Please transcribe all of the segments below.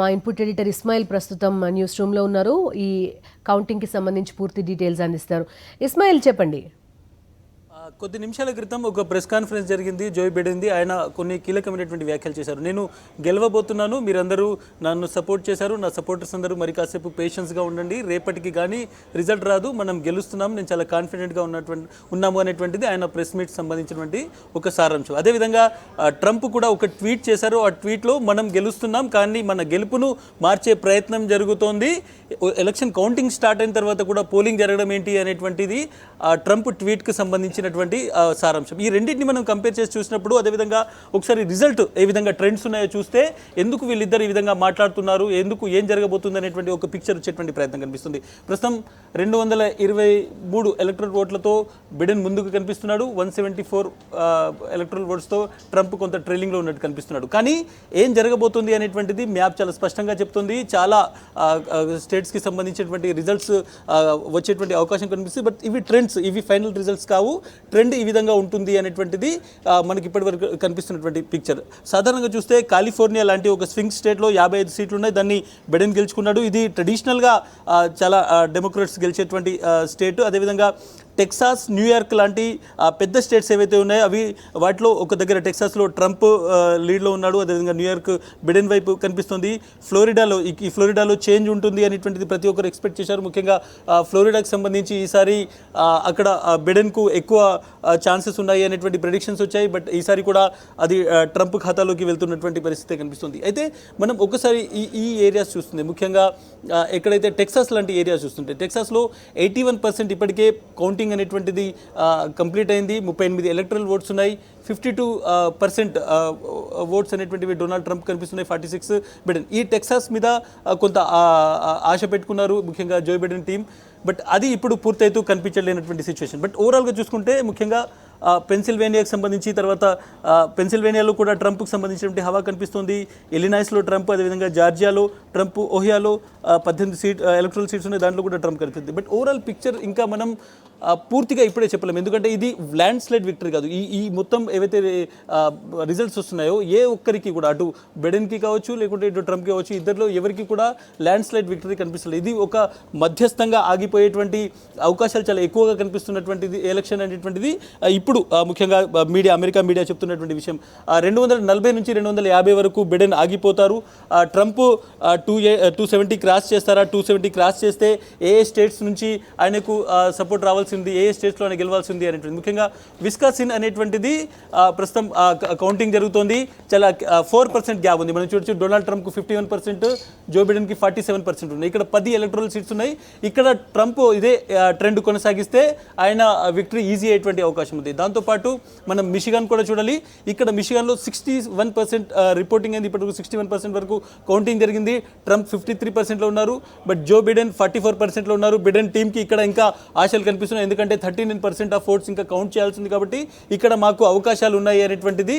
మా input editor Ismail ప్రస్తుతం news రూమ్లో ఉన్నారు. ఈ కౌంటింగ్కి సంబంధించి పూర్తి డీటెయిల్స్ అందిస్తారు. ఇస్మాయిల్ చెప్పండి. కొద్ది నిమిషాల క్రితం ఒక ప్రెస్ కాన్ఫరెన్స్ జరిగింది జో బైడెన్ది. ఆయన కొన్ని కీలకమైనటువంటి వ్యాఖ్యలు చేశారు. నేను గెలవబోతున్నాను, మీరందరూ నన్ను సపోర్ట్ చేశారు, నా సపోర్టర్స్ అందరూ మరి కాసేపు పేషెన్స్గా ఉండండి, రేపటికి కానీ రిజల్ట్ రాదు, మనం గెలుస్తున్నాం, నేను చాలా కాన్ఫిడెంట్గా ఉన్నాము అనేటువంటిది ఆయన ప్రెస్ మీట్ సంబంధించినటువంటి ఒక సారాంశం. అదేవిధంగా ట్రంప్ కూడా ఒక ట్వీట్ చేశారు. ఆ ట్వీట్లో మనం గెలుస్తున్నాం కానీ మన గెలుపును మార్చే ప్రయత్నం జరుగుతోంది, ఎలక్షన్ కౌంటింగ్ స్టార్ట్ అయిన తర్వాత కూడా పోలింగ్ జరగడం ఏంటి అనేటువంటిది ట్రంప్ ట్వీట్కి సంబంధించినటువంటి సారాంశం. ఈ రెండింటిని మనం కంపేర్ చేసి చూసినప్పుడు, అదేవిధంగా ఒకసారి రిజల్ట్ ఏ విధంగా ట్రెండ్స్ ఉన్నాయో చూస్తే ఎందుకు వీళ్ళిద్దరు ఈ విధంగా మాట్లాడుతున్నారు, ఎందుకు ఏం జరగబోతుంది అనేటువంటి ఒక పిక్చర్ వచ్చేటువంటి ప్రయత్నం కనిపిస్తుంది. ప్రస్తుతం 223 ఎలక్ట్రల్ ఓట్లతో బిడెన్ ముందుకు కనిపిస్తున్నాడు. 174 ఎలక్ట్రల్ ఓట్స్తో ట్రంప్ కొంత ట్రైలింగ్లో ఉన్నట్టు కనిపిస్తున్నాడు. కానీ ఏం జరగబోతుంది అనేటువంటిది మ్యాప్ చాలా స్పష్టంగా చెప్తుంది. చాలా స్టేట్స్కి సంబంధించినటువంటి రిజల్ట్స్ వచ్చేటువంటి అవకాశం కనిపిస్తుంది. బట్ ఇవి ట్రెండ్స్, ఇవి ఫైనల్ రిజల్ట్స్ కావు. ట్రెండ్ ఈ విధంగా ఉంటుంది అనేటువంటిది మనకి ఇప్పటివరకు కనిపిస్తున్నటువంటి పిక్చర్. సాధారణంగా చూస్తే కాలిఫోర్నియా లాంటి ఒక స్వింగ్ స్టేట్లో 55 సీట్లు ఉన్నాయి, దాన్ని బైడెన్ గెలుచుకున్నాడు. ఇది ట్రెడిషనల్గా చాలా డెమోక్రాట్స్ గెలిచేటువంటి స్టేట్. అదేవిధంగా టెక్సాస్, న్యూయార్క్ లాంటి పెద్ద స్టేట్స్ ఏవైతే ఉన్నాయో అవి, వాటిలో ఒక దగ్గర టెక్సాస్లో ట్రంప్ లీడ్లో ఉన్నాడు, అదేవిధంగా న్యూయార్క్ బిడెన్ వైపు కనిపిస్తుంది. ఫ్లోరిడాలో చేంజ్ ఉంటుంది అనేటువంటిది ప్రతి ఒక్కరు ఎక్స్పెక్ట్ చేశారు. ముఖ్యంగా ఫ్లోరిడాకి సంబంధించి ఈసారి అక్కడ బిడెన్కు ఎక్కువ ఛాన్సెస్ ఉన్నాయి అనేటువంటి ప్రెడిక్షన్స్ వచ్చాయి. బట్ ఈసారి కూడా అది ట్రంప్ ఖాతాలోకి వెళ్తున్నటువంటి పరిస్థితి కనిపిస్తుంది. అయితే మనం ఒకసారి ఈ ఏరియాస్ చూస్తుంది, ముఖ్యంగా ఎక్కడైతే టెక్సాస్ లాంటి ఏరియాస్ చూస్తుంటే టెక్సాస్లో 81% ఇప్పటికే కౌంటింగ్ అనేటువంటిది కంప్లీట్ అయింది. 38 ఎలక్ట్రల్ ఓట్స్ ఉన్నాయి. 52% ఓట్స్ అనేటువంటివి డొనాల్డ్ ట్రంప్ కనిపిస్తున్నాయి, 46 బిడెన్. ఈ టెక్సాస్ మీద కొంత ఆశ పెట్టుకున్నారు ముఖ్యంగా జో బైడెన్ టీం. బట్ అది ఇప్పుడు పూర్తయితూ కనిపించలేనటువంటి సిచ్యువేషన్. బట్ ఓవరాల్గా చూసుకుంటే ముఖ్యంగా పెన్సిల్వేనియాకి సంబంధించి, తర్వాత పెన్సిల్వేనియాలో కూడా ట్రంప్కి సంబంధించినటువంటి హవా కనిపిస్తుంది. ఇలినాయిస్లో ట్రంప్, అదేవిధంగా జార్జియాలో ట్రంప్, ఓహియాలో 18 ఎలక్ట్రల్ సీట్స్ ఉన్నాయి, దాంట్లో కూడా ట్రంప్ కనిపిస్తుంది. బట్ ఓవరాల్ పిక్చర్ ఇంకా మనం పూర్తిగా ఇప్పుడే చెప్పలేము, ఎందుకంటే ఇది ల్యాండ్ స్లైడ్ విక్టరీ కాదు. ఈ మొత్తం ఏవైతే రిజల్ట్స్ వస్తున్నాయో ఏ ఒక్కరికి కూడా, అటు బైడెన్కి కావచ్చు లేకుంటే ఇటు ట్రంప్కి కావచ్చు, ఇద్దరిలో ఎవరికి కూడా ల్యాండ్ స్లైడ్ విక్టరీ కనిపిస్తుంది. ఇది ఒక మధ్యస్థంగా ఆగిపోయేటువంటి అవకాశాలు చాలా ఎక్కువగా కనిపిస్తున్నటువంటిది ఎలక్షన్ అనేటువంటిది ఇప్పుడు ముఖ్యంగా అమెరికా మీడియా చెప్తున్నటువంటి విషయం. 240 నుంచి 250 వరకు బిడెన్ ఆగిపోతారు. ట్రంప్ 270 క్రాస్ చేస్తారా, 270 క్రాస్ చేస్తే ఏ స్టేట్స్ నుంచి ఆయనకు సపోర్ట్ రావాల్సింది, ఏ స్టేట్స్లో ఆయన గెలవాల్సింది అనేటువంటి, ముఖ్యంగా విస్కాసిన్ అనేటువంటిది ప్రస్తుతం కౌంటింగ్ జరుగుతోంది. చాలా 4% గ్యాప్ ఉంది. మనం చూడొచ్చు, డొనాల్డ్ ట్రంప్కు 51%, జో బైడెన్కి 47% ఉన్నాయి. ఇక్కడ 10 ఎలక్ట్రల్ సీట్స్ ఉన్నాయి. ఇక్కడ ట్రంప్ ఇదే ట్రెండ్ కొనసాగిస్తే ఆయన విక్టరీ ఈజీ అయ్యేటువంటి అవకాశం ఉంది. దాంతోపాటు మనం మిషిగన్ కూడా చూడాలి. ఇక్కడ మిషిగన్లో 61% రిపోర్టింగ్ అయింది. ఇప్పటివరకు 61% వరకు కౌంటింగ్ జరిగింది. ట్రంప్ 53%లో ఉన్నారు, బట్ జో బైడెన్ 44%లో ఉన్నారు. బిడెన్ టీంకి ఇక్కడ ఇంకా ఆశలు కనిపిస్తున్నాయి, ఎందుకంటే 39% ఆఫ్ ఓట్స్ ఇంకా కౌంట్ చేయాల్సింది, కాబట్టి ఇక్కడ మాకు అవకాశాలు ఉన్నాయి అనేటువంటిది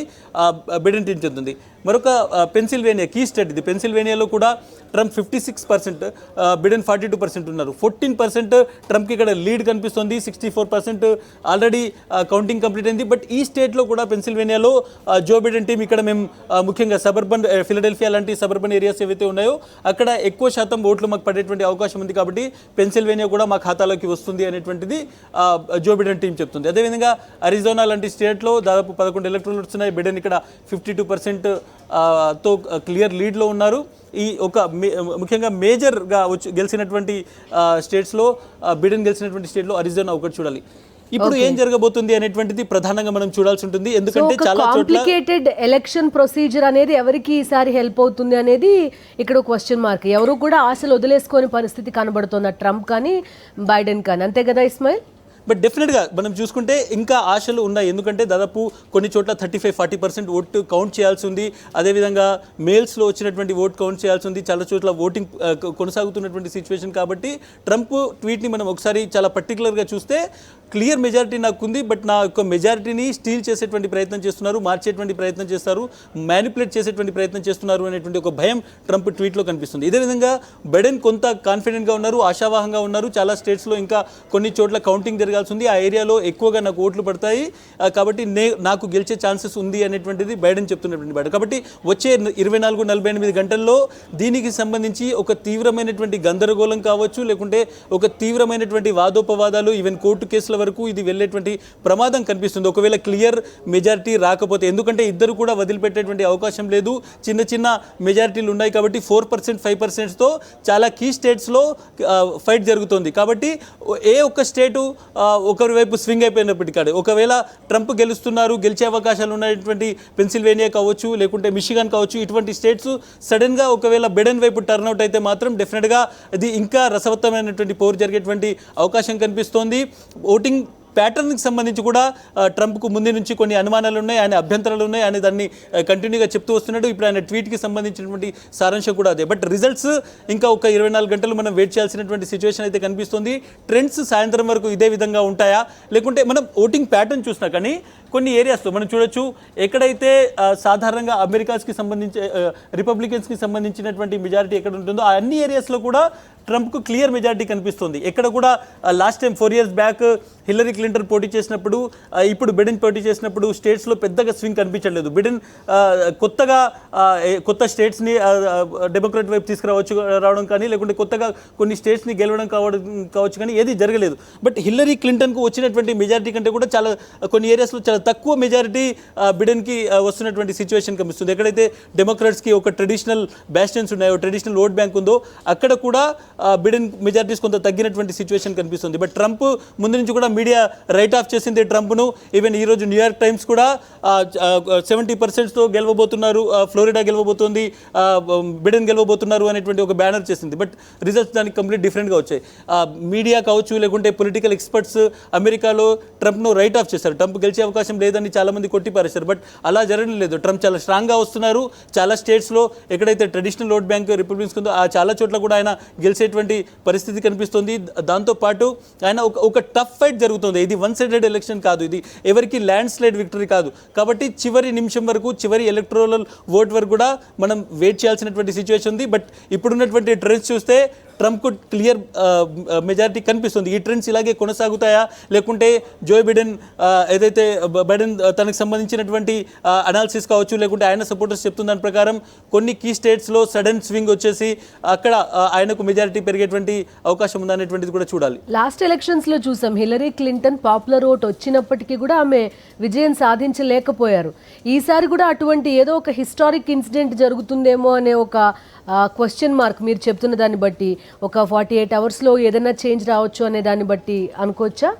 బిడెన్ టీం చెందుతుంది. మరొక పెన్సిల్వేనియా కీ స్టేట్ ఇది. పెన్సిల్వేనియాలో కూడా ట్రంప్ 56%, బిడెన్ 42% ఉన్నారు. 14% ట్రంప్కి ఇక్కడ లీడ్ కనిపిస్తుంది. 64% ఆల్రెడీ కౌంటింగ్ కంప్లీట్ అయింది. బట్ ఈ స్టేట్లో కూడా పెన్సిల్వేనియాలో జో బైడెన్ టీం ఇక్కడ మేము ముఖ్యంగా సబర్బన్, ఫిలడెల్ఫియా లాంటి సబర్బన్ ఏరియాస్ ఏవైతే ఉన్నాయో అక్కడ ఎక్కువ శాతం ఓట్లు మాకు పడేటువంటి అవకాశం ఉంది, కాబట్టి పెన్సిల్వేనియా కూడా మా ఖాతాలోకి వస్తుంది అనేటువంటిది జో బైడెన్ టీం చెప్తుంది. అదేవిధంగా అరిజోనా లాంటి స్టేట్లో దాదాపు 11 ఎలక్ట్రల్ ఓట్స్ ఉన్నాయి. బిడెన్ ఇక్కడ 52% తో క్లియర్ లీడ్లో ఉన్నారు. ఈ ఒక ముఖ్యంగా మేజర్గా గెలిచినటువంటి స్టేట్స్లో, బిడెన్ గెలిచినటువంటి స్టేట్లో అరిజోనా ఒకటి చూడాలి. ఇప్పుడు ఏం జరగబోతుంది అనేటువంటిది ప్రధానంగా మనం చూడాల్సి ఉంటుంది, ఎందుకంటే చాలా కాంప్లికేటెడ్ ఎలక్షన్ ప్రొసీజర్ అనేది ఎవరికి ఈసారి హెల్ప్ అవుతుంది అనేది ఇక్కడ క్వశ్చన్ మార్క్. ఎవరు కూడా ఆశలు వదిలేసుకొని పరిస్థితి కనబడుతుంది, ట్రంప్ కానీ బైడెన్ కానీ, అంతే కదా ఇస్మాయిల్? బట్ డెఫినెట్గా మనం చూసుకుంటే ఇంకా ఆశలు ఉన్నాయి, ఎందుకంటే దాదాపు కొన్ని చోట్ల 35-40% ఓటు కౌంట్ చేయాల్సి ఉంది. అదేవిధంగా మేల్స్లో వచ్చినటువంటి ఓట్ కౌంట్ చేయాల్సి ఉంది. చాలా చోట్ల ఓటింగ్ కొనసాగుతున్నటువంటి సిచ్యువేషన్. కాబట్టి ట్రంప్ ట్వీట్ని మనం ఒకసారి చాలా పర్టికులర్గా చూస్తే క్లియర్ మెజారిటీ నాకుంది, బట్ నా యొక్క మెజారిటీని స్టీల్ చేసేటువంటి ప్రయత్నం చేస్తున్నారు, మార్చేటువంటి ప్రయత్నం చేస్తారు, మ్యానిపులేట్ చేసేటువంటి ప్రయత్నం చేస్తున్నారు అనేటువంటి ఒక భయం ట్రంప్ ట్వీట్లో కనిపిస్తుంది. ఇదే విధంగా బైడెన్ కొంత కాన్ఫిడెంట్గా ఉన్నారు, ఆశావాహంగా ఉన్నారు. చాలా స్టేట్స్లో ఇంకా కొన్ని చోట్ల కౌంటింగ్ జరగాల్సి ఉంది, ఆ ఏరియాలో ఎక్కువగా నాకు ఓట్లు పడతాయి, కాబట్టి నాకు గెలిచే ఛాన్సెస్ ఉంది అనేటువంటిది బైడెన్ చెప్తున్నటువంటి మాట. కాబట్టి వచ్చే 24-48 గంటల్లో దీనికి సంబంధించి ఒక తీవ్రమైనటువంటి గందరగోళం కావచ్చు, లేకుంటే ఒక తీవ్రమైనటువంటి వాదోపవాదాలు, ఈవెన్ కోర్టు కేసుల వరకు ఇది వెళ్ళేటువంటి ప్రమాదం కనిపిస్తుంది ఒకవేళ క్లియర్ మెజారిటీ రాకపోతే. ఎందుకంటే ఇద్దరు కూడా వదిలిపెట్టేటువంటి అవకాశం లేదు, చిన్న చిన్న మెజారిటీలు ఉన్నాయి కాబట్టి 4%, 5%తో చాలా కీ స్టేట్స్లో ఫైట్ జరుగుతుంది. కాబట్టి ఏ ఒక్క స్టేటు ఒకరి వైపు స్వింగ్ అయిపోయినప్పటికీ ఒకవేళ ట్రంప్ గెలుస్తున్నారు, గెలిచే అవకాశాలు ఉన్నటువంటి పెన్సిల్వేనియా కావచ్చు, లేకుంటే మిషిగన్ కావచ్చు, ఇటువంటి స్టేట్స్ సడన్గా ఒకవేళ బైడెన్ వైపు టర్న్అవుట్ అయితే మాత్రం డెఫినెట్గా అది ఇంకా రసవత్తమైనటువంటి పోరు జరిగేటువంటి అవకాశం కనిపిస్తోంది. ఓటింగ్ ప్యాటర్న్కి సంబంధించి కూడా ట్రంప్కు ముందు నుంచి కొన్ని అనుమానాలు ఉన్నాయి, ఆయన అభ్యంతరాలు ఉన్నాయి, ఆయన దాన్ని కంటిన్యూగా చెప్తూ వస్తున్నాడు. ఇప్పుడు ఆయన ట్వీట్కి సంబంధించినటువంటి సారాంశం కూడా అదే. బట్ రిజల్ట్స్ ఇంకా ఒక 24 గంటలు మనం వెయిట్ చేయాల్సినటువంటి సిచ్యువేషన్ అయితే కనిపిస్తుంది. ట్రెండ్స్ సాయంత్రం వరకు ఇదే విధంగా ఉంటాయా, లేకుంటే మనం ఓటింగ్ ప్యాటర్న్ చూసినా కానీ కొన్ని ఏరియాస్లో మనం చూడొచ్చు, ఎక్కడైతే సాధారణంగా అమెరికాస్కి సంబంధించి రిపబ్లికన్స్కి సంబంధించినటువంటి మెజారిటీ ఎక్కడ ఉంటుందో ఆ అన్ని ఏరియాస్లో కూడా ట్రంప్కు క్లియర్ మెజారిటీ కనిపిస్తుంది. ఎక్కడ కూడా last time 4 years back Hillary Clinton పోటీ చేసినప్పుడు, ఇప్పుడు బిడెన్ పోటీ చేసినప్పుడు స్టేట్స్లో పెద్దగా స్వింగ్ కనిపించలేదు. బిడెన్ కొత్త స్టేట్స్ని డెమోక్రాట్ వైపు రావడం కానీ, లేకుంటే కొత్తగా కొన్ని స్టేట్స్ని గెలవడం కావచ్చు కానీ ఏది జరగలేదు. బట్ హిల్లరీ క్లింటన్కు వచ్చినటువంటి మెజారిటీ కంటే కూడా చాలా కొన్ని ఏరియాస్లో చాలా తక్కువ మెజారిటీ బిడెన్కి వస్తున్నటువంటి సిచ్యువేషన్ కనిపిస్తుంది. ఎక్కడైతే డెమోక్రాట్స్కి ఒక ట్రెడిషనల్ బ్యాస్టన్స్ ఉన్నాయో, ట్రెడిషనల్ ఓట్ బ్యాంక్ ఉందో అక్కడ కూడా బిడెన్ మెజారిటీస్ కొంత తగ్గినటువంటి సిచ్యువేషన్ కనిపిస్తుంది. బట్ ట్రంప్ ముందు నుంచి కూడా మీడియా రైట్ ఆఫ్ చేసింది ట్రంప్ను. ఈవెన్ ఈరోజు న్యూయార్క్ టైమ్స్ కూడా 70%తో గెలవబోతున్నారు, ఫ్లోరిడా గెలవబోతోంది, బిడెన్ గెలవబోతున్నారు అనేటువంటి ఒక బ్యానర్ చేసింది. బట్ రిజల్ట్స్ దానికి కంప్లీట్ డిఫరెంట్గా వచ్చాయి. మీడియా కావచ్చు, లేకుంటే పొలిటికల్ ఎక్స్పర్ట్స్ అమెరికాలో ట్రంప్ను రైట్ ఆఫ్ చేశారు. ట్రంప్ గెలిచే అవకాశం లేదని చాలామంది కొట్టిపారేశారు. బట్ అలా జరగడం లేదు. ట్రంప్ చాలా స్ట్రాంగ్గా వస్తున్నారు. చాలా స్టేట్స్లో ఎక్కడైతే ట్రెడిషనల్ ఓట్ బ్యాంక్ రిపబ్లికన్స్ ఉందో ఆ చాలా చోట్ల కూడా ఆయన గెలిచేటువంటి పరిస్థితి కనిపిస్తుంది. దాంతోపాటు ఆయన ఒక టఫ్ ఫైట్ జరుగుతుంది. ఇది వన్ సైడెడ్ ఎలక్షన్ కాదు, ఇది ఎవరికి ల్యాండ్ స్లైడ్ విక్టరీ కాదు. కాబట్టి చివరి నిమిషం వరకు, చివరి ఎలక్టోరల్ ఓట్ వరకు కూడా మనం వెయిట్ చేయాల్సినటువంటి సిచ్యువేషన్ ఉంది. బట్ ఇప్పుడున్నటువంటి ట్రెండ్స్ చూస్తే ట్రంప్కు క్లియర్ మెజారిటీ కనిపిస్తుంది. ఈ ట్రెండ్స్ ఇలాగే కొనసాగుతాయా, లేకుంటే జో బిడెన్ ఏదైతే బైడెన్ తనకు సంబంధించినటువంటి అనాలిసిస్ కావచ్చు, లేకుంటే ఆయన సపోర్టర్స్ చెప్తున్న దాని ప్రకారం కొన్ని కీ స్టేట్స్లో సడన్ స్వింగ్ వచ్చేసి అక్కడ ఆయనకు మెజారిటీ పెరిగేటువంటి అవకాశం ఉందనేటువంటిది కూడా చూడాలి. లాస్ట్ ఎలక్షన్స్లో చూసాం, హిల్లరీ క్లింటన్ పాపులర్ ఓట్ వచ్చినప్పటికీ కూడా ఆమె విజయం సాధించలేకపోయారు. ఈసారి కూడా అటువంటి ఏదో ఒక హిస్టారిక్ ఇన్సిడెంట్ జరుగుతుందేమో అనే ఒక క్వశ్చన్ మార్క్ మీరు చెప్తున్న దాన్ని బట్టి, ఒక 48 అవర్స్లో ఏదైనా చేంజ్ రావచ్చు అనే దాన్ని బట్టి అనుకోవచ్చా?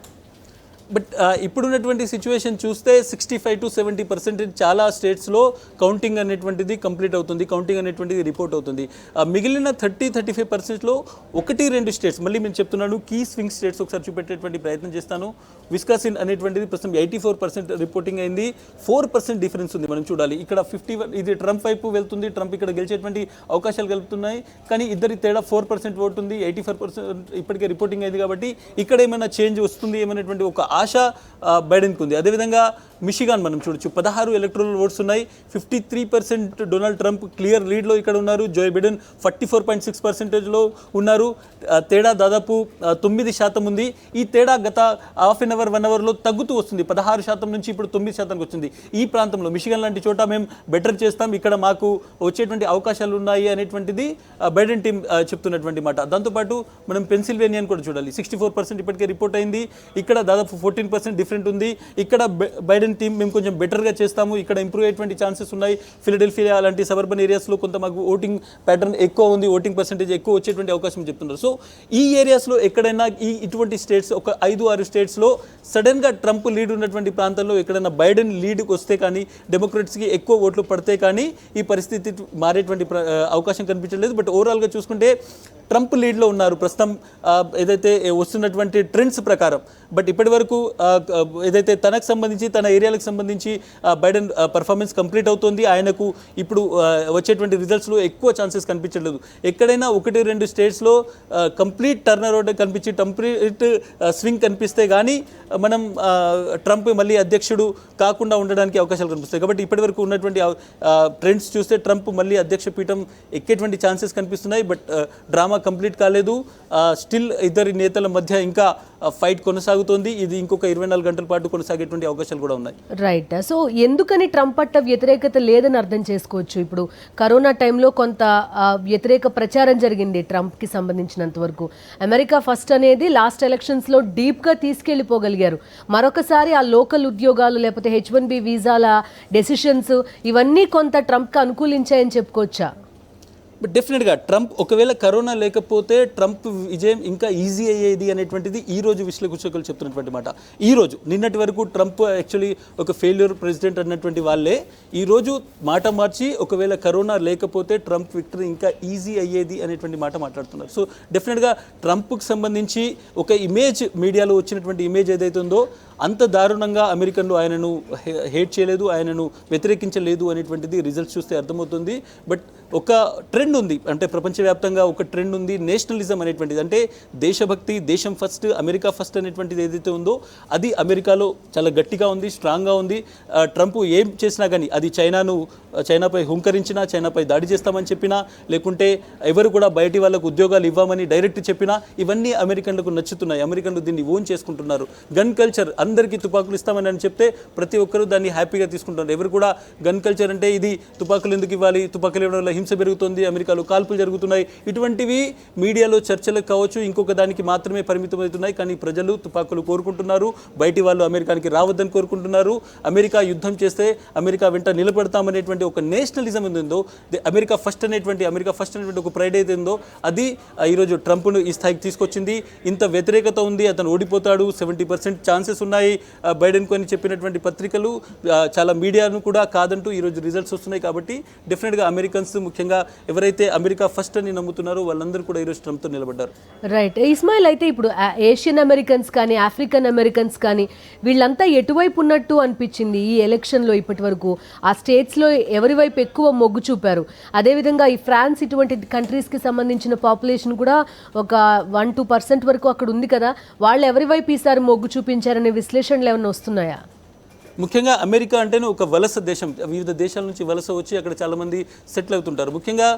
బట్ ఇప్పుడున్నటువంటి సిచ్యువేషన్ చూస్తే 65 to 70% చాలా స్టేట్స్లో కౌంటింగ్ అనేటువంటిది కంప్లీట్ అవుతుంది, కౌంటింగ్ అనేటువంటిది రిపోర్ట్ అవుతుంది. మిగిలిన 30-35%లో 1-2 స్టేట్స్, మళ్ళీ నేను చెప్తున్నాను కీ స్వింగ్ స్టేట్స్ ఒకసారి చూపెట్టేటువంటి ప్రయత్నం చేస్తాను. విస్కాసిన్ అనేటువంటిది ప్రస్తుతం 84% రిపోర్టింగ్ అయింది, 4% డిఫరెన్స్ ఉంది. మనం చూడాలి ఇక్కడ 51 ఇది ట్రంప్ వైపు వెళ్తుంది, ట్రంప్ ఇక్కడ గెలిచేటువంటి అవకాశాలు కలుగుతున్నాయి. కానీ ఇద్దరి తేడా 4% ఓటు ఉంది, 84% ఇప్పటికే రిపోర్టింగ్ అయింది. కాబట్టి ఇక్కడ ఏమైనా చేంజ్ వస్తుంది ఏమైనటువంటి ఒక ఆశ బైడెన్కు ఉంది. అదేవిధంగా మిషిగాన్ మనం చూడొచ్చు, 16 ఎలక్ట్రల్ ఓట్స్ ఉన్నాయి, 53% డొనాల్డ్ ట్రంప్ క్లియర్ లీడ్లో ఇక్కడ ఉన్నారు. జో బిడెన్ 44.6%లో ఉన్నారు. తేడా దాదాపు 9% ఉంది. ఈ తేడా గత హాఫ్ అన్ అవర్ 1 అవర్లో తగ్గుతూ వస్తుంది. 16% నుంచి ఇప్పుడు 9% వచ్చింది. ఈ ప్రాంతంలో మిషిగన్ లాంటి చోట మేము బెటర్ చేస్తాం, ఇక్కడ మాకు వచ్చేటువంటి అవకాశాలు ఉన్నాయి అనేటువంటిది బైడెన్ టీం చెప్తున్నటువంటి మాట. దాంతోపాటు మనం పెన్సిల్వేనియాని కూడా చూడాలి, 64% ఇప్పటికే రిపోర్ట్ అయింది. ఇక్కడ దాదాపు 14% డిఫరెంట్ ఉంది. ఇక్కడ బైడెన్ టీం మేము కొంచెం బెటర్గా చేస్తాము, ఇక్కడ ఇంప్రూవ్ అయ్యేటువంటి ఛాన్సెస్ ఉన్నాయి. ఫిలడెల్ఫియా అలాంటి సబర్బన్ ఏరియాస్లో కొంత మాకు ఓటింగ్ ప్యాటర్న్ ఎక్కువ ఉంది, ఓటింగ్ పర్సెంటేజ్ ఎక్కువ వచ్చేటువంటి అవకాశం చెప్తున్నారు. సో ఈ ఏరియాస్లో ఎక్కడైనా ఇటువంటి స్టేట్స్ ఒక 5-6 స్టేట్స్లో సడన్గా ట్రంప్ లీడ్ ఉన్నటువంటి ప్రాంతాల్లో ఎక్కడైనా బైడెన్ లీడ్కి వస్తే కానీ, డెమోక్రాట్స్కి ఎక్కువ ఓట్లు పడితే కానీ ఈ పరిస్థితి మారేటువంటి అవకాశం కనిపించలేదు. బట్ ఓవరాల్గా చూసుకుంటే ట్రంప్ లీడ్లో ఉన్నారు ప్రస్తుతం ఏదైతే వస్తున్నటువంటి ట్రెండ్స్ ప్రకారం. బట్ ఇప్పటి వరకు వరకు ఏదైతే తనకు సంబంధించి తన ఏరియాలకు సంబంధించి బైడెన్ పర్ఫార్మెన్స్ కంప్లీట్ అవుతుంది. ఆయనకు ఇప్పుడు వచ్చేటువంటి రిజల్ట్స్లో ఎక్కువ ఛాన్సెస్ కనిపించట్లేదు. ఎక్కడైనా 1-2 స్టేట్స్లో కంప్లీట్ టర్న్ అరౌండ్ కనిపించి కంప్లీట్ స్వింగ్ కనిపిస్తే కానీ మనం ట్రంప్ మళ్ళీ అధ్యక్షుడు కాకుండా ఉండడానికి అవకాశాలు కనిపిస్తాయి. కాబట్టి ఇప్పటివరకు ఉన్నటువంటి ట్రెండ్స్ చూస్తే ట్రంప్ మళ్ళీ అధ్యక్ష పీఠం ఎక్కేటువంటి ఛాన్సెస్ కనిపిస్తున్నాయి. బట్ డ్రామా కంప్లీట్ కాలేదు. స్టిల్ ఇద్దరి నేతల మధ్య ఇంకా ఫైట్ కొనసాగుతోంది. ఇది ఇంకొక 24 గంటల పాటు కొనసాగేటువంటి అవకాశాలు కూడా ఉన్నాయి. రైట్. సో ఎందుకని ట్రంప్ పట్ల వ్యతిరేకత లేదని అర్థం చేసుకోవచ్చు. ఇప్పుడు కరోనా టైంలో కొంత వ్యతిరేక ప్రచారం జరిగింది ట్రంప్కి సంబంధించినంత వరకు. అమెరికా ఫస్ట్ అనేది లాస్ట్ ఎలక్షన్స్లో డీప్గా తీసుకెళ్ళిపోగలిగారు. మరొకసారి ఆ లోకల్ ఉద్యోగాలు లేకపోతే H1B వీసాల డెసిషన్స్ ఇవన్నీ కొంత ట్రంప్కి అనుకూలించాయని చెప్పుకోవచ్చా? బట్ డెఫినెట్గా ట్రంప్ ఒకవేళ కరోనా లేకపోతే ట్రంప్ విజయం ఇంకా ఈజీ అయ్యేది అనేటువంటిది ఈ రోజు విశ్లేషకులు చెప్తున్నటువంటి మాట. ఈ రోజు నిన్నటి వరకు ట్రంప్ యాక్చువల్లీ ఒక ఫెయిల్యూర్ ప్రెసిడెంట్ అన్నటువంటి వాళ్ళే ఈ రోజు మాట మార్చి ఒకవేళ కరోనా లేకపోతే ట్రంప్ విక్టరీ ఇంకా ఈజీ అయ్యేది అనేటువంటి మాట మాట్లాడుతున్నారు. సో డెఫినెట్గా ట్రంప్కి సంబంధించి ఒక ఇమేజ్ మీడియాలో వచ్చినటువంటి ఇమేజ్ ఏదైతే ఉందో అంత దారుణంగా అమెరికన్లు ఆయనను హేట్ చేయలేదు, ఆయనను వ్యతిరేకించలేదు అనేటువంటిది రిజల్ట్స్ చూస్తే అర్థమవుతుంది. బట్ ఒక ట్రెండ్ ఉంది, అంటే ప్రపంచవ్యాప్తంగా ఒక ట్రెండ్ ఉంది, నేషనలిజం అనేటువంటిది, అంటే దేశభక్తి, దేశం ఫస్ట్, అమెరికా ఫస్ట్ అనేటువంటిది ఏదైతే ఉందో అది అమెరికాలో చాలా గట్టిగా ఉంది, స్ట్రాంగ్గా ఉంది. ట్రంప్ ఏం చేసినా కానీ అది చైనాపై హుంకరించినా, చైనాపై దాడి చేస్తామని చెప్పినా, లేకుంటే ఎవరు కూడా బయటి వాళ్ళకు ఉద్యోగాలు ఇవ్వమని డైరెక్ట్ చెప్పినా ఇవన్నీ అమెరికన్లకు నచ్చుతున్నాయి. అమెరికన్లు దీన్ని ఓన్ చేసుకుంటున్నారు. గన్ కల్చర్, అందరికీ తుపాకులు ఇస్తామని అని చెప్తే ప్రతి ఒక్కరూ దాన్ని హ్యాపీగా తీసుకుంటున్నారు. ఎవరు కూడా గన్ కల్చర్ అంటే ఇది తుపాకులు ఎందుకు ఇవ్వాలి, తుపాకులు ఇవ్వడం వల్ల హింస పెరుగుతుంది, అమెరికాలో కాల్పులు జరుగుతున్నాయి, ఇటువంటివి మీడియాలో చర్చలకు కావచ్చు ఇంకొక దానికి మాత్రమే పరిమితమవుతున్నాయి. కానీ ప్రజలు తుపాకులు కోరుకుంటున్నారు, బయటి వాళ్ళు అమెరికానికి రావద్దని కోరుకుంటున్నారు. అమెరికా యుద్ధం చేస్తే అమెరికా వెంట నిలబడతామనేటువంటి ఒక నేషనలిజం ఉందో, అమెరికా ఫస్ట్ అనేటువంటి ఒక ప్రైడ్ అయితే ఉందో అది ఈరోజు ట్రంప్ను ఈ స్థాయికి తీసుకొచ్చింది. ఇంత వ్యతిరేకత ఉంది, అతను ఓడిపోతాడు, 70% ఛాన్సెస్ ఉన్నాయి బైడెన్ కొని చెప్పినటువంటి పత్రికలు, చాలా మీడియాను కూడా కాదంటూ ఈరోజు రిజల్ట్స్ వస్తున్నాయి. కాబట్టి డెఫినెట్గా అమెరికన్స్, ముఖ్యంగా ఎవరైతే అమెరికా ఫస్ట్ అని నమ్ముతున్నారో వాళ్ళందరూ కూడా ఈరోజు ట్రంప్తో నిలబడ్డారు. రైట్. ఇస్మాయిల్, అయితే ఇప్పుడు ఏషియన్ అమెరికన్స్ కానీ ఆఫ్రికన్ అమెరికన్స్ కానీ వీళ్ళంతా ఎటువైపు ఉన్నట్టు అనిపించింది ఈ ఎలక్షన్లో ఇప్పటి వరకు? ఆ స్టేట్స్లో ఎవరి వైపు ఎక్కువ మొగ్గు చూపారు? అదేవిధంగా ఈ ఫ్రాన్స్ ఇటువంటి కంట్రీస్కి సంబంధించిన పాపులేషన్ కూడా ఒక 1-2% వరకు అక్కడ ఉంది కదా, వాళ్ళు ఎవరి వైపు ఈసారి మొగ్గు చూపించారనే విశ్లేషణలు ఏమైనా వస్తున్నాయా? ముఖ్యంగా అమెరికా అంటేనే ఒక వలస దేశం, వివిధ దేశాల నుంచి వలస వచ్చి అక్కడ చాలామంది సెటిల్ అవుతుంటారు. ముఖ్యంగా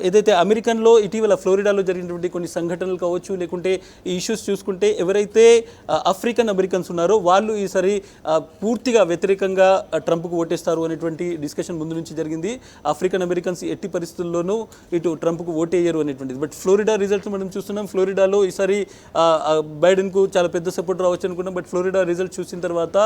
ఏదైతే అమెరికన్లో ఇటీవల ఫ్లోరిడాలో జరిగినటువంటి కొన్ని సంఘటనలు కావచ్చు, లేకుంటే ఈ ఇష్యూస్ చూసుకుంటే ఎవరైతే ఆఫ్రికన్ అమెరికన్స్ ఉన్నారో వాళ్ళు ఈసారి పూర్తిగా వ్యతిరేకంగా ట్రంప్కు ఓటేస్తారు అనేటువంటి డిస్కషన్ ముందు నుంచి జరిగింది. ఆఫ్రికన్ అమెరికన్స్ ఎట్టి పరిస్థితుల్లోనూ ఇటు ట్రంప్కు ఓటేయరు అనేటువంటిది. బట్ ఫ్లోరిడా రిజల్ట్స్ మనం చూస్తున్నాం. ఫ్లోరిడాలో ఈసారి బైడెన్కు చాలా పెద్ద సపోర్ట్ రావచ్చు అనుకున్నాం. బట్ ఫ్లోరిడా రిజల్ట్ చూసిన తర్వాత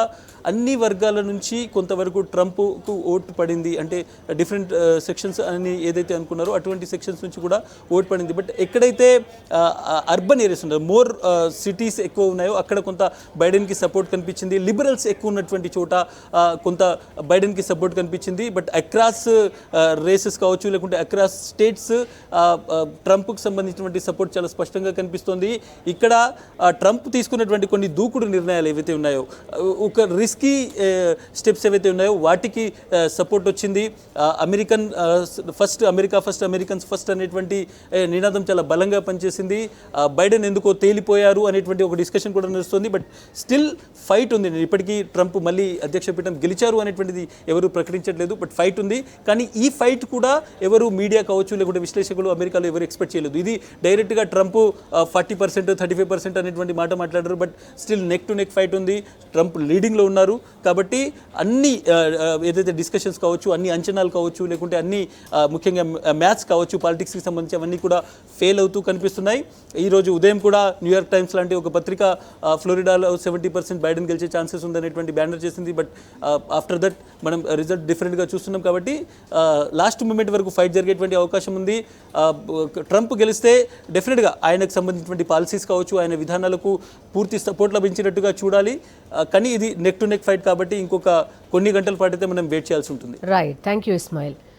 అన్ని వర్గాల నుంచి కొంతవరకు ట్రంప్కు ఓటు పడింది, అంటే డిఫరెంట్ సెక్షన్స్ అని ఏదైతే అనుకున్నారో అటువంటి సెక్షన్స్ నుంచి కూడా ఓటు పడింది. బట్ ఎక్కడైతే అర్బన్ ఏరియాస్ ఉన్నాయో, మోర్ సిటీస్ ఎక్కువ ఉన్నాయో అక్కడ కొంత బైడెన్కి సపోర్ట్ కనిపించింది. లిబరల్స్ ఎక్కువ ఉన్నటువంటి చోట కొంత బైడెన్కి సపోర్ట్ కనిపించింది. బట్ అక్రాస్ రేసెస్ కావచ్చు, లేకుంటే అక్రాస్ స్టేట్స్ ట్రంప్కి సంబంధించినటువంటి సపోర్ట్ చాలా స్పష్టంగా కనిపిస్తోంది. ఇక్కడ ట్రంప్ తీసుకున్నటువంటి కొన్ని దూకుడు నిర్ణయాలు ఏవైతే ఉన్నాయో, ఒక రిస్కీ స్టెప్స్ ఏవైతే ఉన్నాయో వాటికి సపోర్ట్ వచ్చింది. American first, America first, Americans first అనేటువంటి నినాదం చాలా బలంగా పనిచేసింది. బైడెన్ ఎందుకో తేలిపోయారు అనేటువంటి ఒక డిస్కషన్ కూడా నడుస్తుంది. బట్ స్టిల్ ఫైట్ ఉంది. ఇప్పటికీ ట్రంప్ మళ్ళీ అధ్యక్ష పీఠం గెలిచారు అనేటువంటిది ఎవరు ప్రకటించట్లేదు. బట్ ఫైట్ ఉంది. కానీ ఈ ఫైట్ కూడా ఎవరు మీడియా కావచ్చు, లేకుంటే విశ్లేషకులు అమెరికాలో ఎవరు ఎక్స్పెక్ట్ చేయలేదు. ఇది డైరెక్ట్గా ట్రంప్ 40%, 35% అనేటువంటి మాట మాట్లాడారు. But still neck to neck fight ఉంది. ట్రంప్ లీడింగ్లో ఉన్నారు. కాబట్టి అన్ని ఏదైతే డిస్కషన్స్ కావచ్చు, అన్ని అంచనాలు కావచ్చు, లేకుంటే అన్ని ముఖ్యంగా మ్యాథ్స్ కావచ్చు, పాలిటిక్స్కి సంబంధించి అవన్నీ కూడా ఫెయిల్ అవుతూ కనిపిస్తున్నాయి. ఈరోజు ఉదయం కూడా న్యూయార్క్ టైమ్స్ లాంటి ఒక పత్రిక ఫ్లోరిడాలో 70% బైడెన్ గెలిచే ఛాన్సెస్ ఉందనేటువంటి బ్యానర్ చేసింది. బట్ ఆఫ్టర్ దట్ మనం రిజల్ట్ డిఫరెంట్గా చూస్తున్నాం. కాబట్టి లాస్ట్ మూమెంట్ వరకు ఫైట్ జరిగేటువంటి అవకాశం ఉంది. ట్రంప్ గెలిస్తే డెఫినెట్గా ఆయనకు సంబంధించినటువంటి పాలసీస్ కావచ్చు, ఆయన విధానాలకు పూర్తి సపోర్ట్ లభించినట్టుగా చూడాలి. కానీ ఇది నెక్ టు నెక్ ఫైట్ కాబట్టి ఇంకొక కొన్ని గంటల పాటు అయితే మనం వెయిట్ చేయాల్సి ఉంటుంది. రైట్. Thank you Ismail.